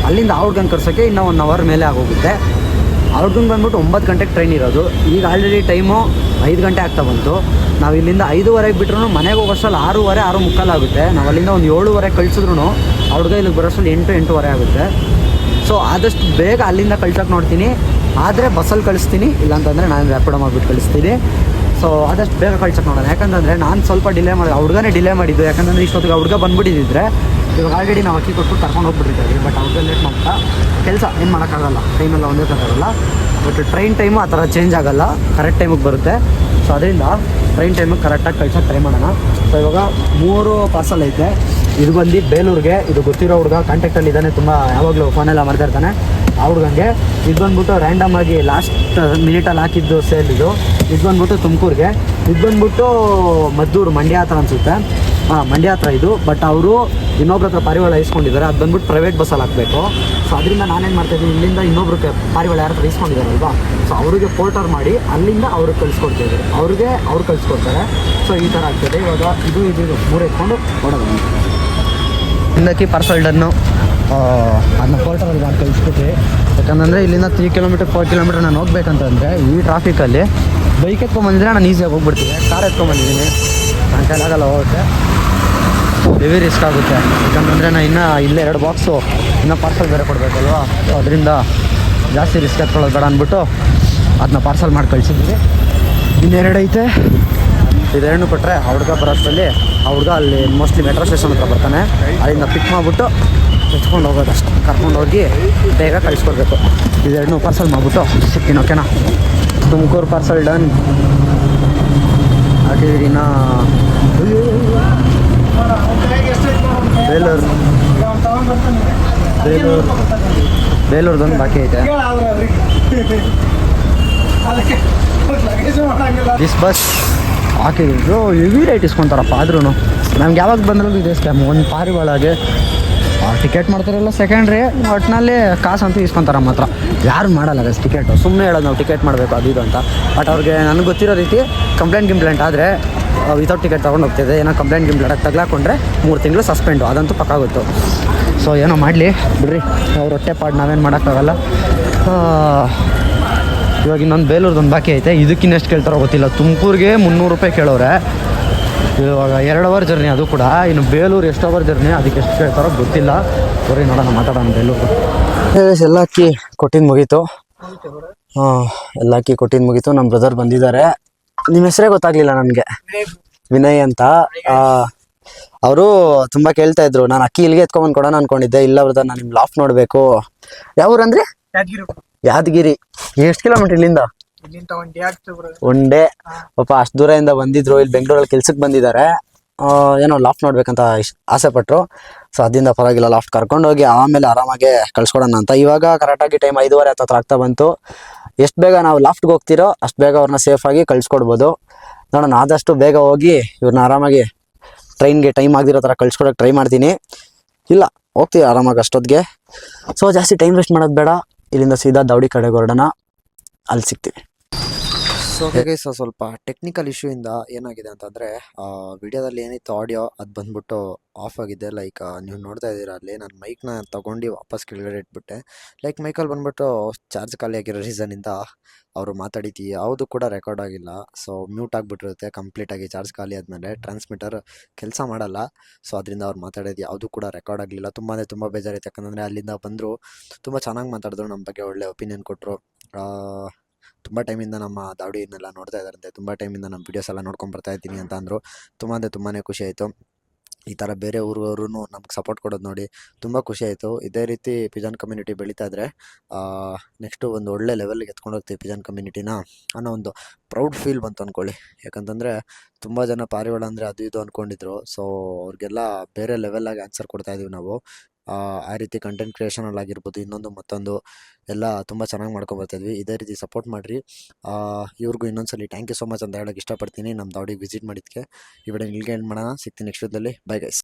ಅಲ್ಲಿಂದ ಆ ಹುಡುಗನ ಕರ್ಸೋಕ್ಕೆ ಇನ್ನೂ 1 ಅವರ್ ಮೇಲೆ ಆಗೋಗುತ್ತೆ. ಆ ಹುಡುಗನ ಬಂದ್ಬಿಟ್ಟು 9 ಗಂಟೆಗೆ ಟ್ರೈನ್ ಇರೋದು. ಈಗ ಆಲ್ರೆಡಿ ಟೈಮು 5 ಗಂಟೆ ಆಗ್ತಾ ಬಂತು. ನಾವು ಇಲ್ಲಿಂದ 5:15 ಬಿಟ್ರು ಮನೆಗೆ ಹೋಗೋಷ್ಟರಲ್ಲಿ 6:15 6:45 ಆಗುತ್ತೆ. ನಾವು ಅಲ್ಲಿಂದ ಒಂದು 7:15 ಕಳಿಸಿದ್ರು ಆ ಹುಡುಗ ಇಲ್ಲಿಗೆ ಬರೋಷ್ಟರಲ್ಲಿ 8 8:15 ಆಗುತ್ತೆ. ಸೊ ಆದಷ್ಟು ಬೇಗ ಅಲ್ಲಿಂದ ಕಳ್ಸೋಕೆ ನೋಡ್ತೀನಿ. ಆದರೆ ಬಸ್ಸಲ್ಲಿ ಕಳಿಸ್ತೀನಿ, ಇಲ್ಲಾಂತಂದರೆ ನಾನು ರ್ಯಾಪಿಡೋ ಮಾಡಿಬಿಟ್ಟು ಕಳಿಸ್ತೀನಿ. ಸೊ ಆದಷ್ಟು ಬೇಗ ಕಳ್ಸಕ್ಕೆ ನೋಡೋಣ. ಯಾಕಂತಂದರೆ ನಾನು ಸ್ವಲ್ಪ ಡಿಲೇ ಮಾಡಿ ಹುಡುಗನೇ ಡಿಲೇ ಮಾಡಿದ್ದು. ಯಾಕಂತಂದರೆ ಇಷ್ಟೊತ್ತಿಗೆ ಹುಡುಗ ಬಂದುಬಿಟ್ಟಿದ್ದರೆ ಇವಾಗ ಆಲ್ರೆಡಿ ನಾವು ಅಕ್ಕಿ ಕೊಟ್ಟು ಕರ್ಕೊಂಡು ಹೋಗ್ಬಿಟ್ಟಿದ್ದೀವಿ. ಬಟ್ ಅವ್ರಿಗೆ ಲೇಟ್ ಮಾಡ್ತಾ ಕೆಲಸ ಏನು ಮಾಡೋಕ್ಕಾಗಲ್ಲ, ಟೈಮೆಲ್ಲ ಒಂದೇ ಥರ ಇರಲ್ಲ. ಬಟ್ ಟ್ರೈನ್ ಟೈಮು ಆ ಥರ ಚೇಂಜ್ ಆಗೋಲ್ಲ, ಕರೆಕ್ಟ್ ಟೈಮಿಗೆ ಬರುತ್ತೆ. ಸೊ ಅದರಿಂದ ಟ್ರೈನ್ ಟೈಮಿಗೆ ಕರೆಕ್ಟಾಗಿ ಕಳ್ಸೋಕ್ಕೆ ಟ್ರೈ ಮಾಡೋಣ. ಸೊ ಇವಾಗ 3 ಪಾರ್ಸಲ್ ಐತೆ. ಇದು ಬಂದು ಬೇಲೂರಿಗೆ, ಇದು ಗೊತ್ತಿರೋ ಹುಡುಗ, ಕಾಂಟ್ಯಾಕ್ಟಲ್ಲಿ ಇದ್ದಾನೆ, ತುಂಬ ಯಾವಾಗಲೂ ಫೋನೆಲ್ಲ ಮಾಡ್ತಾ ಇರ್ತಾನೆ ಆ ಹುಡುಗಂಗೆ. ಇದು ಬಂದ್ಬಿಟ್ಟು ರ್ಯಾಂಡಮ್ ಆಗಿ ಲಾಸ್ಟ್ ಮಿನಿಟಲ್ಲಿ ಹಾಕಿದ್ದು ಸೇಲ್ ಇದು. ಇದು ಬಂದ್ಬಿಟ್ಟು ತುಮಕೂರಿಗೆ, ಇದು ಬಂದ್ಬಿಟ್ಟು ಮದ್ದೂರು ಮಂಡ್ಯ ಹತ್ರ ಅನಿಸುತ್ತೆ. ಮಂಡ್ಯ ಹತ್ರ ಇದು. ಬಟ್ ಅವರು ಇನ್ನೊಬ್ರ ಹತ್ರ ಪಾರಿವಾಳ ಇಸ್ಕೊಂಡಿದ್ದಾರೆ. ಅದು ಬಂದ್ಬಿಟ್ಟು ಪ್ರೈವೇಟ್ ಬಸ್ಸಲ್ಲಿ ಹಾಕಬೇಕು. ಸೊ ಅದರಿಂದ ನಾನೇನು ಮಾಡ್ತಾಯಿದ್ದೀನಿ, ಇಲ್ಲಿಂದ ಇನ್ನೊಬ್ರಿಗೆ ಪಾರಿವಾಳ ಯಾರ ಹತ್ರ ಇಸ್ಕೊಂಡಿದ್ದಾರಲ್ವಾ, ಸೊ ಅವರಿಗೆ ಪೋರ್ಟರ್ ಮಾಡಿ ಅಲ್ಲಿಂದ ಅವ್ರಿಗೆ ಕಳಿಸ್ಕೊಡ್ತಾಯಿದ್ದಾರೆ, ಅವ್ರು ಕಳಿಸ್ಕೊಡ್ತಾರೆ. ಸೊ ಈ ಥರ ಆಗ್ತದೆ. ಇವಾಗ ಇದು 3 ಎತ್ಕೊಂಡು ಹೊಡೋದು. ಹಿಂದಕ್ಕೆ ಪಾರ್ಸಲ್ ಡನ್ನು ಅದನ್ನ ಪೋರ್ಟರಲ್ಲಿ ಮಾಡಿ ಕಳಿಸ್ಬಿಟ್ಟು. ಯಾಕಂದರೆ ಇಲ್ಲಿಂದ 3 ಕಿಲೋಮೀಟರ್ 4 ಕಿಲೋಮೀಟರ್ ನಾನು ಹೋಗ್ಬೇಕಂತಂದರೆ ಈ ಟ್ರಾಫಿಕಲ್ಲಿ ಬೈಕ್ ಎತ್ಕೊಂಬಂದಿದ್ರೆ ನಾನು ಈಸಿಯಾಗಿ ಹೋಗ್ಬಿಡ್ತೀನಿ. ಕಾರ್ ಎತ್ಕೊಂಬಂದಿದ್ದೀನಿ, ನನ್ನ ಕೈಲಾಗಲ್ಲ ಹೋಗುತ್ತೆ, ಹೆವಿ ರಿಸ್ಕ್ ಆಗುತ್ತೆ. ಯಾಕಂತಂದರೆ ನಾನು ಇನ್ನೂ ಇಲ್ಲೇ 2 ಬಾಕ್ಸು ಇನ್ನೂ ಪಾರ್ಸಲ್ ಬೇರೆ ಕೊಡಬೇಕಲ್ವ. ಸೊ ಅದರಿಂದ ಜಾಸ್ತಿ ರಿಸ್ಕ್ ಎತ್ಕೊಳ್ಳೋದು ಬೇಡ ಅಂದ್ಬಿಟ್ಟು ಅದನ್ನ ಪಾರ್ಸಲ್ ಮಾಡಿ ಕಳಿಸಿದ್ದೀವಿ. ಇನ್ನೆರಡು ಐತೆ, ಇದೆರಡನ್ನೂ ಕೊಟ್ಟರೆ ಆ ಹುಡುಗ ಬರೋಷ್ಟರಲ್ಲಿ ಆ ಹುಡುಗ ಅಲ್ಲಿ ಮೋಸ್ಟ್ಲಿ ಮೆಟ್ರೋ ಸ್ಟೇಷನ್ ಹತ್ರ ಬರ್ತಾನೆ. ಅಲ್ಲಿಂದ ಪಿಕ್ ಮಾಡಿಬಿಟ್ಟು ಎತ್ಕೊಂಡು ಹೋಗೋದು ಅಷ್ಟೇ. ಕರ್ಕೊಂಡು ಹೋಗಿ ಬೇಗ ಕಳಿಸ್ಕೊಡ್ಬೇಕು. ಇದೆರಡನ್ನೂ ಪಾರ್ಸಲ್ ಮಾಡಿಬಿಟ್ಟು ಸಿಗ್ತೀನಿ, ಓಕೆನಾ? ತುಮಕೂರು ಪಾರ್ಸಲ್ ಡನ್ ಹಾಕಿದ್ದೀರಿ. ಇನ್ನು ಬೇಲೂರ್ದೊಂದು ಬಾಕಿ ಐತೆ. ದಿಸ್ ಬಸ್ ಹಾಕಿದ್ರು ಹೆವಿ ರೇಟ್ ಇಸ್ಕೊತಾರಪ್ಪ. ಆದ್ರೂ ನಮ್ಗೆ ಯಾವಾಗ ಬಂದ್ರೂ ಇದೆ ಸ್ಕ್ಯಾಮ್. ಒಂದು ಪಾರಿವಾಳಗೆ ಟಿಕೆಟ್ ಮಾಡ್ತಾರಲ್ಲ ಸೆಕೆಂಡ್ರಿ, ಒಟ್ಟಿನಲ್ಲಿ ಕಾಸು ಅಂತೂ ಇಸ್ಕೊತಾರೆ. ಮಾತ್ರ ಯಾರು ಮಾಡಲ್ಲ ಗಸ್ ಟಿಕೆಟು. ಸುಮ್ಮನೆ ಹೇಳೋದು ನಾವು ಟಿಕೆಟ್ ಮಾಡಬೇಕು ಅದು ಇದು ಅಂತ. ಬಟ್ ಅವ್ರಿಗೆ ನನಗೆ ಗೊತ್ತಿರೋ ರೀತಿ ಕಂಪ್ಲೇಂಟ್ ಆದರೆ ವಿತೌಟ್ ಟಿಕೆಟ್ ತೊಗೊಂಡು ಹೋಗ್ತಿದೆ. ಏನೋ ಕಂಪ್ಲೇಂಟ್ ತಗ್ಲಾಕೊಂಡ್ರೆ 3 ತಿಂಗಳು ಸಸ್ಪೆಂಡು, ಅದಂತೂ ಪಕ್ಕ ಗೊತ್ತು. ಸೊ ಏನೋ ಮಾಡಲಿ ಬಿಡ್ರಿ, ಅವ್ರ ಹೊಟ್ಟೆ ಪಾಡು ನಾವೇನು ಮಾಡೋಕ್ಕಾಗಲ್ಲ. ಇವಾಗ ಇನ್ನೊಂದು ಬೇಲೂರ್ದೊಂದು ಬಾಕಿ ಐತೆ. ಇದಕ್ಕಿನ್ನೆಷ್ಟು ಕೇಳ್ತಾರೋ ಗೊತ್ತಿಲ್ಲ. ತುಮಕೂರಿಗೆ 300 ರೂಪಾಯಿ ಕೇಳೋರೆ. ಇವಾಗ 2 ಅವರ್ ಜರ್ನಿ ಅದು ಕೂಡ. ಇನ್ನು ಬೇಲೂರು ಎಷ್ಟು ಅವರ್ ಜರ್ನಿ, ಅದಕ್ಕೆ ಎಷ್ಟು ಕೇಳ್ತಾರೋ ಗೊತ್ತಿಲ್ಲ. ಬರೀ ನೋಡೋಣ, ಮಾತಾಡೋಣ. ಬೇಲೂರು ಎಲ್ಲ ಅಕ್ಕಿ ಕೊಟ್ಟಿದ್ದು ಮುಗೀತು. ಎಲ್ಲ ಅಕ್ಕಿ ಕೊಟ್ಟಿದ್ದು ಮುಗೀತು. ನಮ್ಮ ಬ್ರದರ್ ಬಂದಿದ್ದಾರೆ. ನಿಮ್ಮ ಹೆಸರೇ ಗೊತ್ತಾಗ್ಲಿಲ್ಲ ನನಗೆ, ವಿನಯ್ ಅಂತ. ಅವರು ತುಂಬ ಕೇಳ್ತಾ ಇದ್ರು, ನಾನು ಅಕ್ಕಿ ಇಲ್ಲಿಗೆ ಎತ್ಕೊಂಬಂದು ಕೊಡೋಣ ಅನ್ಕೊಂಡಿದ್ದೆ. ಇಲ್ಲ ಬ್ರದರ್, ನಾನು ನಿಮ್ಮ ಲಾಫ್ಟ್ ನೋಡಬೇಕು. ಯಾವ ಊರಂದ್ರೆ? ಯಾದಗಿರಿ. ಎಷ್ಟು ಕಿಲೋಮೀಟರ್ ಇಲ್ಲಿಂದ? ಒಂದೇ ಪಾಪ ಅಷ್ಟು ದೂರದಿಂದ ಬಂದಿದ್ರು. ಇಲ್ಲಿ ಬೆಂಗಳೂರಲ್ಲಿ ಕೆಲ್ಸಕ್ಕೆ ಬಂದಿದ್ದಾರೆ. ಏನೋ ಲಾಫ್ಟ್ ನೋಡ್ಬೇಕಂತ ಆಸೆ ಪಟ್ಟರು. ಸೊ ಅದರಿಂದ ಪರವಾಗಿಲ್ಲ, ಲಾಫ್ಟ್ ಕರ್ಕೊಂಡೋಗಿ ಆಮೇಲೆ ಆರಾಮಾಗೆ ಕಳ್ಸ್ಕೊಡೋಣ ಅಂತ. ಇವಾಗ ಕರೆಕ್ಟಾಗಿ ಟೈಮ್ 5:15 ಹತ್ರ ಆಗ್ತಾ ಬಂತು. ಎಷ್ಟು ಬೇಗ ನಾವು ಲಾಫ್ಟ್ಗೆ ಹೋಗ್ತಿರೋ ಅಷ್ಟು ಬೇಗ ಅವ್ರನ್ನ ಸೇಫಾಗಿ ಕಳಿಸ್ಕೊಡ್ಬೋದು. ನೋಡೋಣ, ಆದಷ್ಟು ಬೇಗ ಹೋಗಿ ಇವ್ರನ್ನ ಆರಾಮಾಗಿ ಟ್ರೈನ್ಗೆ ಟೈಮ್ ಆಗದಿರೋ ಥರ ಕಳ್ಸ್ಕೊಡೋಕೆ ಟ್ರೈ ಮಾಡ್ತೀನಿ. ಇಲ್ಲ ಹೋಗ್ತೀವಿ ಆರಾಮಾಗಿ ಅಷ್ಟೊತ್ತಿಗೆ. ಸೊ ಜಾಸ್ತಿ ಟೈಮ್ ವೇಸ್ಟ್ ಮಾಡೋದು ಬೇಡ. ಇಲ್ಲಿಂದ ಸೀದಾ ದೌಡಿ ಕಡೆಗೆ ಹೊರಡೋಣ, ಅಲ್ಲಿ ಸಿಗ್ತೀವಿ. ಸೊ ಸ್ವಲ್ಪ ಟೆಕ್ನಿಕಲ್ ಇಶ್ಯೂಯಿಂದ ಏನಾಗಿದೆ ಅಂತಂದರೆ, ವಿಡಿಯೋದಲ್ಲಿ ಏನಿತ್ತು ಆಡಿಯೋ ಅದು ಬಂದ್ಬಿಟ್ಟು ಆಫ್ ಆಗಿದೆ. ಲೈಕ್ ನೀವು ನೋಡ್ತಾ ಇದ್ದೀರಾ ಅಲ್ಲಿ, ನಾನು ಮೈಕ್ನ ತೊಗೊಂಡು ವಾಪಸ್ ಕೆಳಗಡೆ ಇಟ್ಬಿಟ್ಟೆ. ಲೈಕ್ ಮೈಕಲ್ಲಿ ಬಂದ್ಬಿಟ್ಟು ಚಾರ್ಜ್ ಖಾಲಿ ಆಗಿರೋ ರೀಸನಿಂದ ಅವರು ಮಾತಾಡಿದ್ದು ಯಾವುದು ಕೂಡ ರೆಕಾರ್ಡ್ ಆಗಿಲ್ಲ. ಸೊ ಮ್ಯೂಟ್ ಆಗಿಬಿಟ್ಟಿರುತ್ತೆ ಕಂಪ್ಲೀಟಾಗಿ. ಚಾರ್ಜ್ ಖಾಲಿ ಆದಮೇಲೆ ಟ್ರಾನ್ಸ್ಮಿಟರ್ ಕೆಲಸ ಮಾಡಲ್ಲ. ಸೊ ಅದರಿಂದ ಅವ್ರು ಮಾತಾಡೋದು ಯಾವುದು ಕೂಡ ರೆಕಾರ್ಡ್ ಆಗಲಿಲ್ಲ. ತುಂಬ ಬೇಜಾರಿತ್ತು. ಯಾಕಂದರೆ ಅಲ್ಲಿಂದ ಬಂದರು, ತುಂಬ ಚೆನ್ನಾಗಿ ಮಾತಾಡಿದ್ರು, ನಮ್ಮ ಬಗ್ಗೆ ಒಳ್ಳೆ ಒಪಿನಿಯನ್ ಕೊಟ್ಟರು. ತುಂಬ ಟೈಮಿಂದ ನಮ್ಮ ದಾವಡಿನೆಲ್ಲ ನೋಡ್ತಾ ಇದ್ದಾರಂತೆ, ತುಂಬ ಟೈಮಿಂದ ನಮ್ಮ ವೀಡಿಯೋಸ್ ಎಲ್ಲ ನೋಡ್ಕೊಂಡು ಬರ್ತಾ ಇದ್ದೀನಿ ಅಂತ ಅಂದರು. ತುಂಬಾ ಖುಷಿ ಆಯಿತು. ಈ ಥರ ಬೇರೆ ಊರವರು ನಮ್ಗೆ ಸಪೋರ್ಟ್ ಕೊಡೋದು ನೋಡಿ ತುಂಬ ಖುಷಿ ಆಯಿತು. ಇದೇ ರೀತಿ ಪಿಜನ್ ಕಮ್ಯುನಿಟಿ ಬೆಳೀತಾ ಇದ್ದರೆ ನೆಕ್ಸ್ಟು ಒಂದು ಒಳ್ಳೆ ಲೆವೆಲ್ಗೆ ಎತ್ಕೊಂಡು ಹೋಗ್ತೀವಿ ಪಿಜನ್ ಕಮ್ಯುನಿಟಿನ ಅನ್ನೋ ಒಂದು ಪ್ರೌಡ್ ಫೀಲ್ ಬಂತು ಅಂದ್ಕೊಳ್ಳಿ. ಯಾಕಂತಂದರೆ ತುಂಬ ಜನ ಪಾರಿವಾಳ ಅಂದರೆ ಅದು ಇದು ಅಂದ್ಕೊಂಡಿದ್ರು. ಸೊ ಅವ್ರಿಗೆಲ್ಲ ಬೇರೆ ಲೆವೆಲ್ಲಾಗಿ ಆನ್ಸರ್ ಕೊಡ್ತಾಯಿದ್ದೀವಿ ನಾವು. ಆ ರೀತಿ ಕಂಟೆಂಟ್ ಕ್ರಿಯೇಷನಲ್ಲಿ ಆಗಿರ್ಬೋದು, ಇನ್ನೊಂದು ಮತ್ತೊಂದು ಎಲ್ಲ ತುಂಬ ಚೆನ್ನಾಗಿ ಮಾಡ್ಕೊಬರ್ತಾಯಿದ್ವಿ. ಇದೇ ರೀತಿ ಸಪೋರ್ಟ್ ಮಾಡಿರಿ. ಇವ್ರಿಗೂ ಇನ್ನೊಂದ್ಸಲಿ ಥ್ಯಾಂಕ್ ಯು ಸೊ ಮಚ್ ಅಂತ ಹೇಳೋಕ್ಕೆ ಇಷ್ಟಪಡ್ತೀನಿ, ನಮ್ಮ ದಾವಡಿಗೆ ವಿಸಿಟ್ ಮಾಡಿದ್ದಕ್ಕೆ. ಈ ವಿಡಿಯೋ ಇಲ್ಲಿಗೆ ಎಂಡ್ ಮಾಡೋಣ. ಸಿಗ್ತೀನಿ ನೆಕ್ಸ್ಟ್ ವಿಡಿಯೋದಲ್ಲಿ. Bye guys.